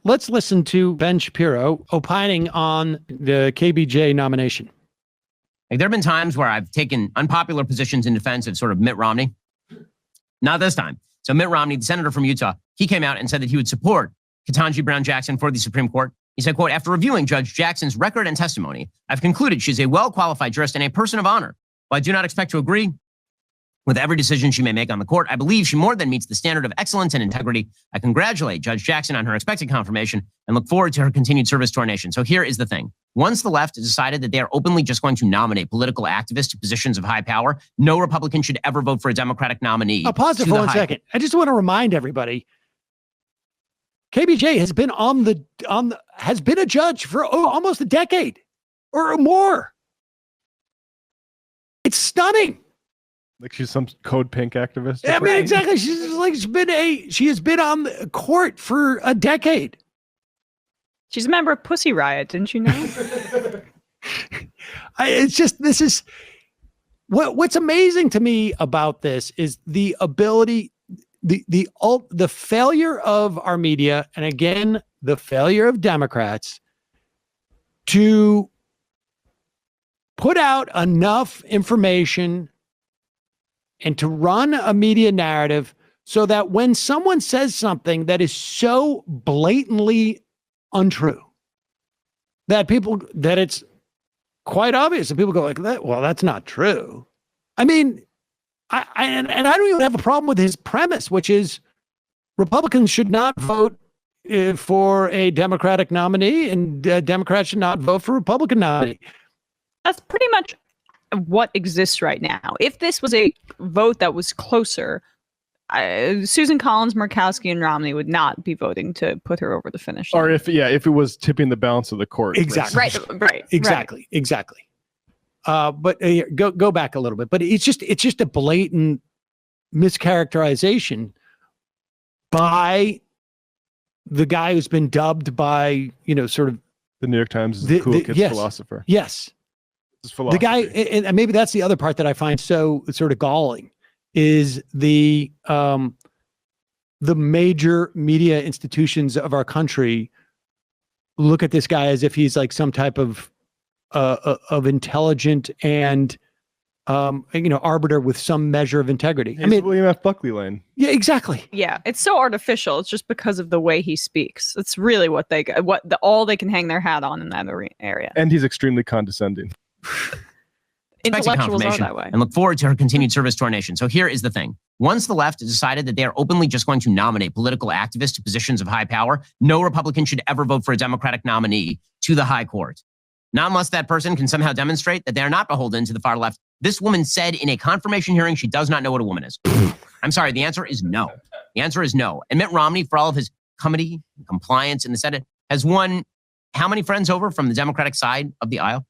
let's listen to Ben Shapiro opining on the KBJ nomination. Like, there have been times where I've taken unpopular positions in defense of sort of Mitt Romney. Not this time. So Mitt Romney, the senator from Utah, he came out and said that he would support Ketanji Brown Jackson for the Supreme Court. He said, quote, "After reviewing Judge Jackson's record and testimony, I've concluded she's a well-qualified jurist and a person of honor. While I do not expect to agree with every decision she may make on the court, I believe she more than meets the standard of excellence and integrity. I congratulate Judge Jackson on her expected confirmation and look forward to her continued service to our nation." So here is the thing. Once the left has decided that they are openly just going to nominate political activists to positions of high power, no Republican should ever vote for a Democratic nominee. I'll pause it for 1 second. I just want to remind everybody, KBJ has been has been a judge for almost a decade or more. It's stunning. Like she's some code pink activist. Yeah, I mean, exactly. She has been on the court for a decade. She's a member of P-ssy Riot, didn't you know? This is what's amazing to me about this is the ability, the failure of our media, and again, the failure of Democrats to put out enough information and to run a media narrative so that when someone says something that is so blatantly untrue, that it's quite obvious, and people go like that. Well, that's not true. I mean, I don't even have a problem with his premise, which is Republicans should not vote for a Democratic nominee, and Democrats should not vote for a Republican nominee. That's pretty much what exists right now. If this was a vote that was closer, Susan Collins, Murkowski, and Romney would not be voting to put her over the finish line. Or if it was tipping the balance of the court. Exactly. Right. Exactly. But go back a little bit. But it's just a blatant mischaracterization by the guy who's been dubbed by, sort of the New York Times is the cool kids philosopher. Yes. The guy, and maybe that's the other part that I find so sort of galling, is the major media institutions of our country look at this guy as if he's like some type of intelligent and arbiter with some measure of integrity. I mean, William F. Buckley Lane. Yeah, exactly. Yeah, it's so artificial. It's just because of the way he speaks. It's really all they can hang their hat on in that area. And he's extremely condescending. Intellectuals are that way. And look forward to her continued service to our nation. So here is the thing. Once the left has decided that they are openly just going to nominate political activists to positions of high power, no Republican should ever vote for a Democratic nominee to the high court. Not unless that person can somehow demonstrate that they are not beholden to the far left. This woman said in a confirmation hearing she does not know what a woman is. I'm sorry, the answer is no. The answer is no. And Mitt Romney, for all of his comedy and compliance in the Senate, has won how many friends over from the Democratic side of the aisle?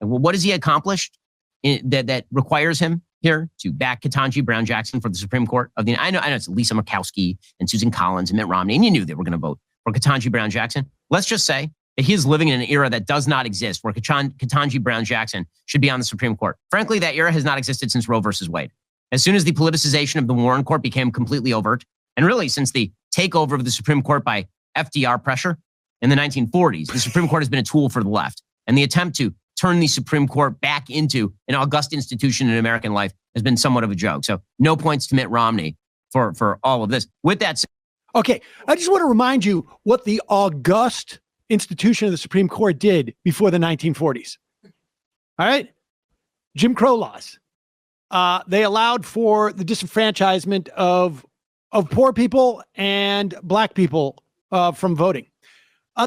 And what has he accomplished that requires him here to back Ketanji Brown Jackson for the Supreme Court of the I know it's Lisa Murkowski and Susan Collins and Mitt Romney, and you knew they were going to vote for Ketanji Brown Jackson. Let's just say that he is living in an era that does not exist, where Ketanji Brown Jackson should be on the Supreme Court. Frankly, that era has not existed since Roe versus Wade. As soon as the politicization of the Warren Court became completely overt, and really since the takeover of the Supreme Court by FDR pressure in the 1940s, the Supreme Court has been a tool for the left. And the attempt to turn the Supreme Court back into an august institution in American life has been somewhat of a joke. So no points to Mitt Romney for all of this. With that said, okay, I just want to remind you what the august institution of the Supreme Court did before the 1940s. All right? Jim Crow laws. They allowed for the disenfranchisement of poor people and black people from voting.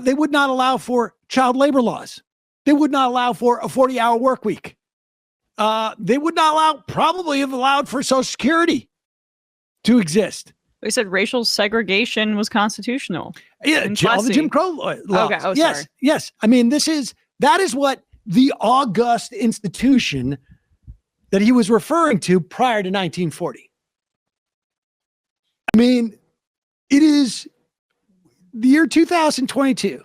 They would not allow for child labor laws. They would not allow for a 40-hour work week. They would not probably have allowed for Social Security to exist. They said racial segregation was constitutional. Yeah, all the Jim Crow laws. Okay. Oh, yes, sorry. Yes. I mean, that is what the august institution that he was referring to prior to 1940. I mean, it is the year 2022.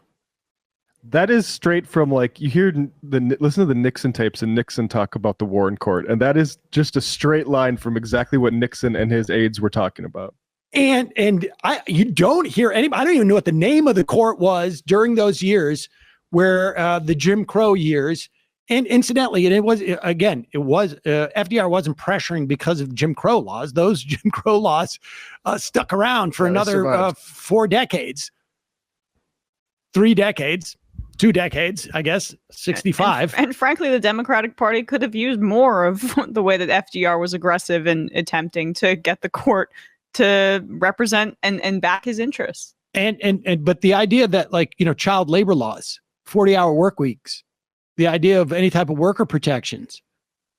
That is straight from, like, you hear listen to the Nixon tapes and Nixon talk about the Warren Court, and that is just a straight line from exactly what Nixon and his aides were talking about. And you don't hear anybody. I don't even know what the name of the court was during those years where the Jim Crow years. And incidentally, and it was FDR wasn't pressuring because of Jim Crow laws. Those Jim Crow laws stuck around for another 4 decades, 3 decades, 2 decades, I guess, 65. And frankly, the Democratic Party could have used more of the way that FDR was aggressive in attempting to get the court to represent and back his interests. But the idea that, like, child labor laws, 40-hour work weeks, the idea of any type of worker protections,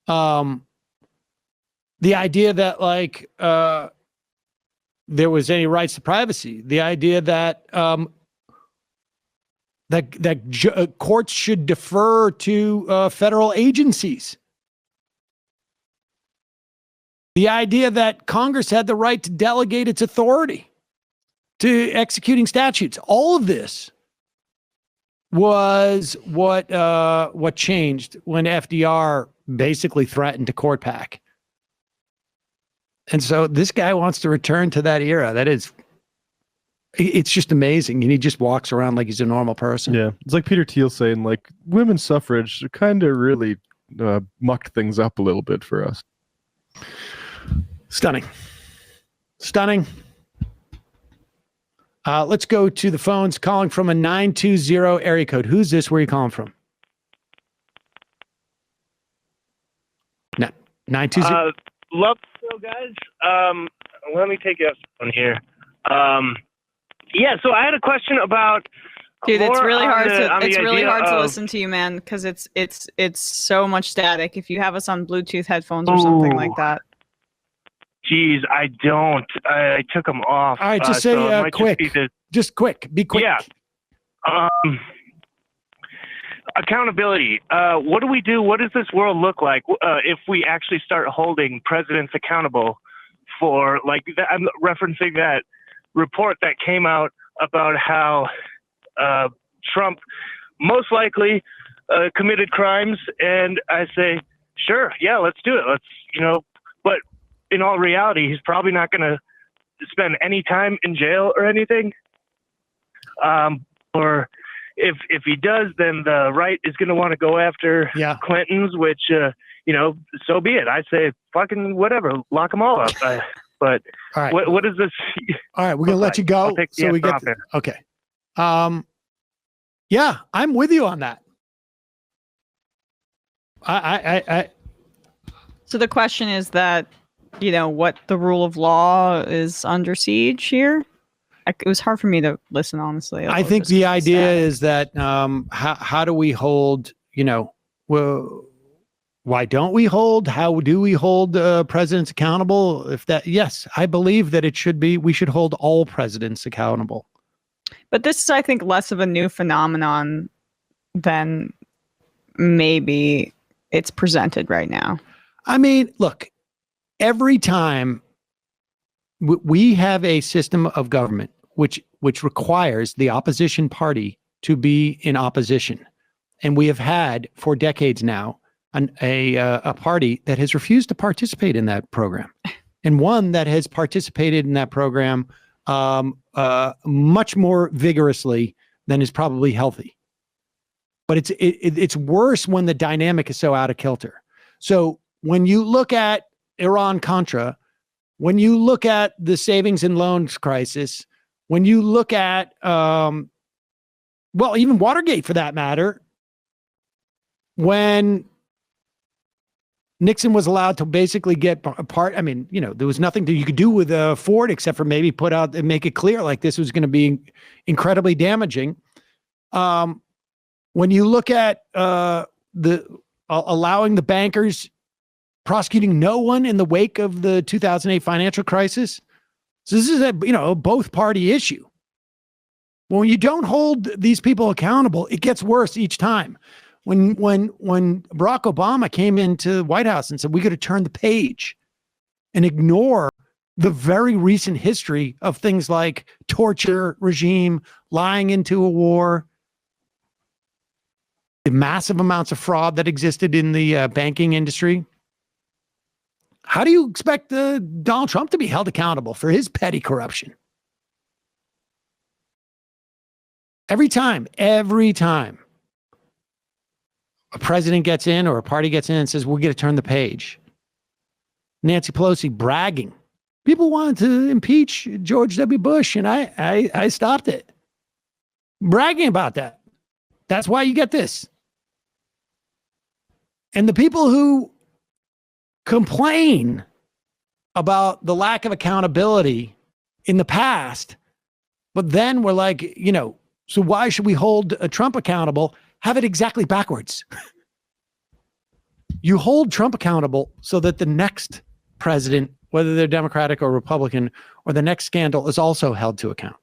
the idea that, like, there was any rights to privacy, the idea that courts should defer to federal agencies, the idea that Congress had the right to delegate its authority to executing statutes. All of this was what changed when FDR basically threatened to court pack. And so this guy wants to return to that era. It's just amazing. And he just walks around like he's a normal person. Yeah. It's like Peter Thiel saying, like, women's suffrage kind of really mucked things up a little bit for us. Stunning. Let's go to the phones. Calling from a 920 area code. Who's this? Where are you calling from? 920. Love the show, guys. Let me take you on here. So I had a question about. Dude, it's really hard to listen to you, man, because it's so much static. If you have us on Bluetooth headphones or something like that. Geez, I don't. I took them off. All right, just say quick. Just quick. Be quick. Yeah. Accountability. What do we do? What does this world look like if we actually start holding presidents accountable for, like, I'm referencing that report that came out about how Trump most likely committed crimes, and I say, sure, yeah, let's do it. But in all reality, he's probably not going to spend any time in jail or anything. Or if he does, then the right is going to want to go after Clinton's, which, so be it. I say, fucking whatever, lock them all up. But all right. What is this? All right, we're going to let you go. So we get okay. Yeah, I'm with you on that. So the question is that, what the rule of law is under siege here. It was hard for me to listen, honestly. I think the idea is that how do we hold, why don't we hold? How do we hold presidents accountable? Yes, I believe that we should hold all presidents accountable. But this is, I think, less of a new phenomenon than maybe it's presented right now. I mean, look, every time we have a system of government which requires the opposition party to be in opposition, and we have had for decades now a party that has refused to participate in that program, and one that has participated in that program much more vigorously than is probably healthy. But it's worse when the dynamic is so out of kilter. So when you look at Iran-Contra, when you look at the savings and loans crisis, when you look at, even Watergate for that matter, when Nixon was allowed to basically get apart, I mean, there was nothing that you could do with Ford except for maybe put out and make it clear like this was going to be incredibly damaging. When you look at allowing the bankers prosecuting no one in the wake of the 2008 financial crisis. So this is a both party issue. When you don't hold these people accountable, it gets worse each time. When Barack Obama came into the White House and said, we got to turn the page and ignore the very recent history of things like torture regime, lying into a war, the massive amounts of fraud that existed in the banking industry. How do you expect Donald Trump to be held accountable for his petty corruption? Every time a president gets in or a party gets in and says, we're going to turn the page. Nancy Pelosi bragging. People wanted to impeach George W. Bush, and I stopped it. Bragging about that. That's why you get this. And the people who complain about the lack of accountability in the past, but then we're like, so why should we hold Trump accountable? Have it exactly backwards. You hold Trump accountable so that the next president, whether they're Democratic or Republican, or the next scandal is also held to account.